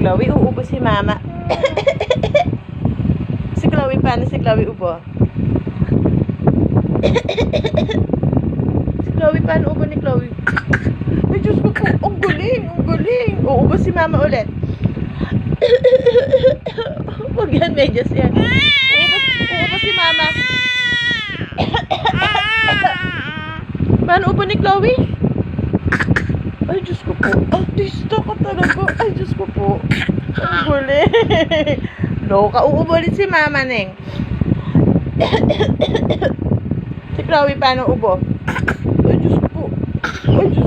Chloe, uubo si mama. Si Chloe, paano si Chloe ubo? Si Chloe, paano ubo ni Chloe? Ay, Diyos ko po, ang galing, ang galing. Uubo si mama ulit. Huwag yan, medyas yan. Uubo si mama. Paano ubo ni Chloe? Ay, Diyos ko po. Artista ka talaga. Ay, Diyos ko po. Ang galing. Loka, uubo ulit si mama, Neng. Si Chloe, paano ubo? Ay, Diyos ko po. Ay, Diyos